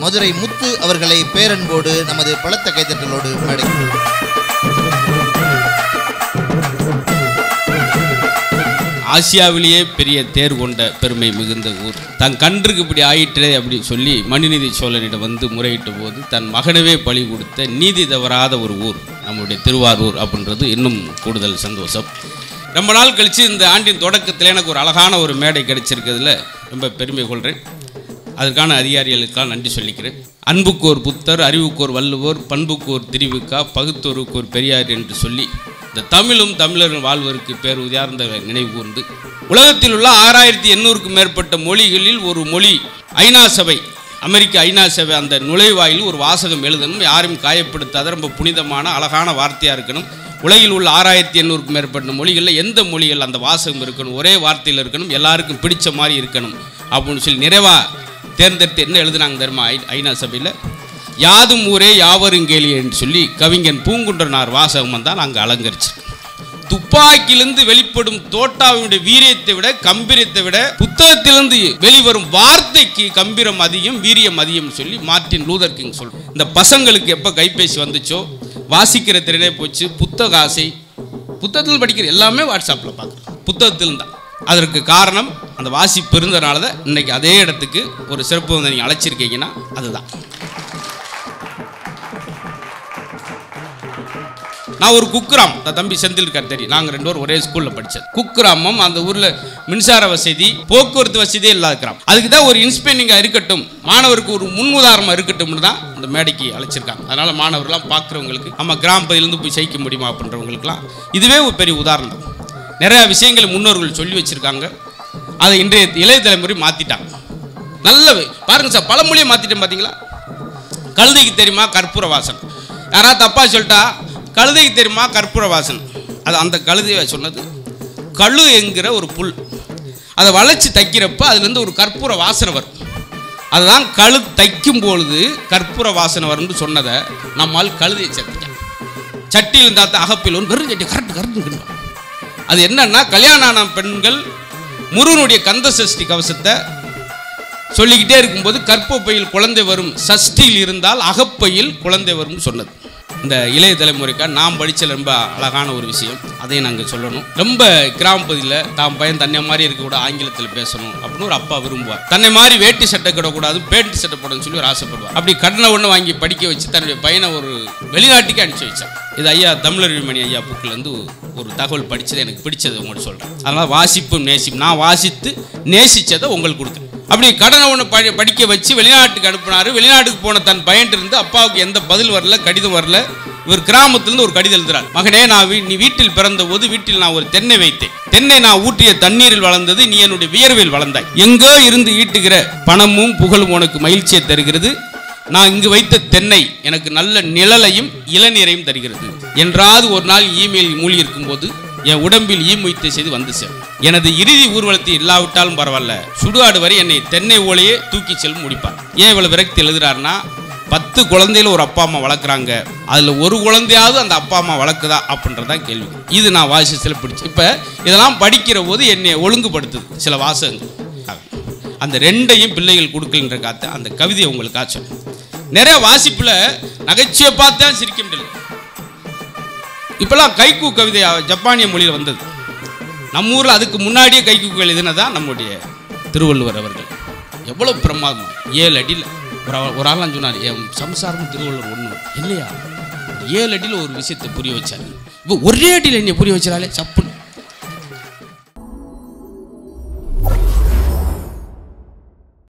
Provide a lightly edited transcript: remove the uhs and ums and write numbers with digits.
மதுரை முத்து அவர்களை பேரன்போடு நமது பலத்த கைதட்டலோடு அழைக்கிறோம். ஆசியாவிலேயே பெரிய தேர் கொண்ட பெருமை மிகுந்த ஊர். தன் கன்றுக்கு இப்படி ஆயிற்றே அப்படி சொல்லி மனுநீதி சோழனிடம் வந்து முறையிட்ட போது தன் மகனவே பலி கொடுத்த நீதி தவறாத ஒரு ஊர் நம்முடைய திருவாரூர் அப்படின்றது இன்னும் கூடுதல் சந்தோஷம். ரொம்ப நாள் கழித்து இந்த ஆண்டின் தொடக்கத்தில் எனக்கு ஒரு அழகான ஒரு மேடை கிடைச்சிருக்கிறதுல ரொம்ப பெருமை கொள்கிறேன். அதற்கான அதிகாரிகளுக்கெல்லாம் நன்றி சொல்லிக்கிறேன். அன்புக்கோர் புத்தர், அறிவுக்கோர் வள்ளுவோர், பண்புக்கோர் திருவிக்கா, பகுத்தோருக்கோர் பெரியார் என்று சொல்லி இந்த தமிழும் தமிழர்கள் வாழ்வதற்கு பேர் உயர்ந்த நினைவு கூர்ந்து உலகத்தில் உள்ள 6800க்கும் மேற்பட்ட மொழிகளில் ஒரு மொழி ஐநா சபை, அமெரிக்க ஐநா சபை அந்த நுழைவாயில் ஒரு வாசகம் எழுதணும். யாரையும் காயப்படுத்தாத ரொம்ப புனிதமான அழகான வார்த்தையாக இருக்கணும். உலகில் உள்ள 6800க்கும் மேற்பட்ட மொழிகளில் எந்த மொழிகள் அந்த வாசகம் இருக்கணும், ஒரே வார்த்தையில் இருக்கணும், எல்லாருக்கும் பிடிச்ச மாதிரி இருக்கணும் அப்படின்னு சொல்லி நிறைவாக தேர்ந்தெடுத்து என்ன எழுதுனாங்க தெரியுமா? ஐநா சபையில் யாதும் ஊரே யாவரும் கேளி என்று சொல்லி கவிஞன் பூங்குன்றனார் வாசகம் வந்தால் அங்கே அலங்கரிச்சு. துப்பாக்கியிலிருந்து வெளிப்படும் தோட்டாவினுடைய வீரியத்தை விட கம்பீரத்தை விட புத்தகத்திலிருந்து வெளிவரும் வார்த்தைக்கு கம்பீரம் அதிகம், வீரியம் அதிகம் சொல்லி மார்ட்டின் லூதர் கிங் சொல்ற. இந்த பசங்களுக்கு எப்போ கைபேசி வந்துச்சோ வாசிக்கிற திறனே போச்சு. புத்தக ஆசை, புத்தகத்தில் படிக்கிற எல்லாமே வாட்ஸ்அப்பில் பார்க்குறோம், புத்தகத்தில் தான். அதற்கு காரணம் அந்த வாசிப்பு இருந்தனால தான் இன்றைக்கி அதே இடத்துக்கு ஒரு சிறப்பு வந்து நீங்கள் அழைச்சிருக்கீங்கன்னா அதுதான். நான் ஒரு குக்கிராம், தம்பி செந்தில் இருக்கார் தெரியும், நாங்கள் 2 பேரும் ஒரே ஸ்கூலில் படித்தது. குக்கிராமம் அந்த ஊரில் மின்சார வசதி போக்குவரத்து வசதியே இல்லாத கிராமம். அதுக்கு தான் ஒரு இன்ஸ்பெக்டிங்காக இருக்கட்டும், மாணவருக்கு ஒரு முன் உதாரணமாக இருக்கட்டும்னு தான் இந்த மேடைக்கு அழைச்சிருக்காங்க. அதனால் மாணவர்கள்லாம் பார்க்குறவங்களுக்கு நம்ம கிராம பகுதியிலேருந்து போய் ஜெயிக்க முடியுமா அப்படின்றவங்களுக்குலாம் இதுவே ஒரு பெரிய உதாரணம். நிறையா விஷயங்களை முன்னோர்கள் சொல்லி வச்சுருக்காங்க. அதை இன்றைய இளைய தலைமுறை மாற்றிட்டாங்க. நல்ல பாருங்கள் சார், பழமொழியை மாற்றிட்டேன் பார்த்தீங்களா? கழுதைக்கு தெரியுமா கற்பூர வாசனை, யாராவது தப்பாக சொல்லிட்டா கழுதைக்கு தெரியுமா கற்பூர வாசனை. அது அந்த கழுதையை சொன்னது. கழு என்கிற ஒரு புல், அதை வளைச்சி தைக்கிறப்ப அதுலேருந்து ஒரு கற்பூர வாசனை வரும். அதுதான் கழு தைக்கும் பொழுது கற்பூர வாசனை வரும்னு சொன்னதை நம்மால் கழுதையை சேர்த்துட்டேன். சட்டியில் இருந்தால் தான் அகப்பில் ஒன்று வெறும் சட்டி கரெக்டு. அது என்னன்னா, கல்யாணம் ஆன பெண்கள் முருகனுடைய கந்த சஷ்டி கவசத்தை சொல்லிக்கிட்டே இருக்கும்போது கற்பப்பையில் குழந்தை வரும், சஷ்டியில் இருந்தால் அகப்பையில் குழந்தை வரும் சொன்னது. இந்த இளைய தலைமுறைக்காக நாம் படித்த ரொம்ப அழகான ஒரு விஷயம், அதையும் நாங்கள் சொல்லணும். ரொம்ப கிராம பகுதியில் தான் பையன் தன்னை மாதிரி இருக்கக்கூடாது, ஆங்கிலத்தில் பேசணும் அப்படின்னு ஒரு அப்பா விரும்புவார். தன்னை மாதிரி வேட்டி சட்டை கிடக்கூடாது, பேண்ட் சட்டை போடணும்னு சொல்லி ஒரு ஆசைப்படுவார். அப்படி கடனை ஒன்று வாங்கி படிக்க வச்சு தன்னுடைய பையனை ஒரு வெளிநாட்டுக்கு அனுப்பிச்சு வச்சார். இது ஐயா தமிழறிவிமணி ஐயா புக்கிலேருந்து ஒரு தகவல் படித்தது எனக்கு பிடிச்சது உங்களுக்கு சொல்கிறேன். அதனால் வாசிப்பு நேசிப்பு, நான் வாசித்து நேசித்ததை உங்களுக்கு கொடுக்குறேன். அப்படி கடனை ஒன்று படிக்க வச்சு வெளிநாட்டுக்கு அனுப்பினார். வெளிநாட்டுக்கு போன தன் பையன்ட்டு இருந்து அப்பாவுக்கு எந்த பதில் வரல, கடிதம் வரல. இவர் கிராமத்திலிருந்து ஒரு கடிதம் எழுதுறார். மகனே, நீ வீட்டில் பிறந்த போது வீட்டில் நான் ஒரு தென்னை வைத்தேன். தென்னை நான் ஊற்றிய தண்ணீரில் வளர்ந்தது, நீ என்னுடைய வியர்வில் வளர்ந்தாய். எங்கோ இருந்து ஈட்டுகிற பணமும் புகழும் உனக்கு மகிழ்ச்சியை தருகிறது. நான் இங்கு வைத்த தென்னை எனக்கு நல்ல நிழலையும் இளநீரையும் தருகிறது. என்றாவது ஒரு நாள் இமெயில் மூழ்கி இருக்கும்போது என் உடம்பில் ஈமுயத்தை செய்து வந்து சேர். எனது இறுதி ஊர்வலத்தை இல்லாவிட்டாலும் பரவாயில்ல, சுடுகாடு வரை என்னை தென்னை ஓலையே தூக்கி செல்லும் முடிப்பார். ஏன் இவ்வளவு விரக்தி எழுதுறாருன்னா, 10 குழந்தையில ஒரு அப்பா அம்மா வளர்க்குறாங்க, அதில் ஒரு குழந்தையாவது அந்த அப்பா அம்மா வளர்க்குதா அப்படின்றதான் கேள்வி. இது நான் வாசிச்சில் பிடிச்சி. இப்போ இதெல்லாம் படிக்கிற போது என்னை ஒழுங்குபடுத்துது சில வாசகங்கள். அந்த 2ஐயும் பிள்ளைகள் கொடுக்கலன்ற காத்த அந்த கவிதையை உங்களுக்கு ஆச்சோம். நிறைய வாசிப்பில் நகைச்சுவை பார்த்தா சிரிக்க முடியல. இப்போல்லாம் கைக்கூ கவிதை ஜப்பானிய மொழியில் வந்தது. நம்ம ஊரில் அதுக்கு முன்னாடியே கைக்கூ எழுதினதான் நம்முடைய திருவள்ளுவர் அவர்கள். எவ்வளோ பிரமாதம், 7 அடியில் ஒரு ஆளாம் சொன்னார், என் சம்சாரமும் திருவள்ளுவர் ஒன்று இல்லையா, 7 அடியில் ஒரு விஷயத்தை புரிய வச்சார். இப்போ ஒரே அடியில் என்னை புரிய வச்சாலே சப்பு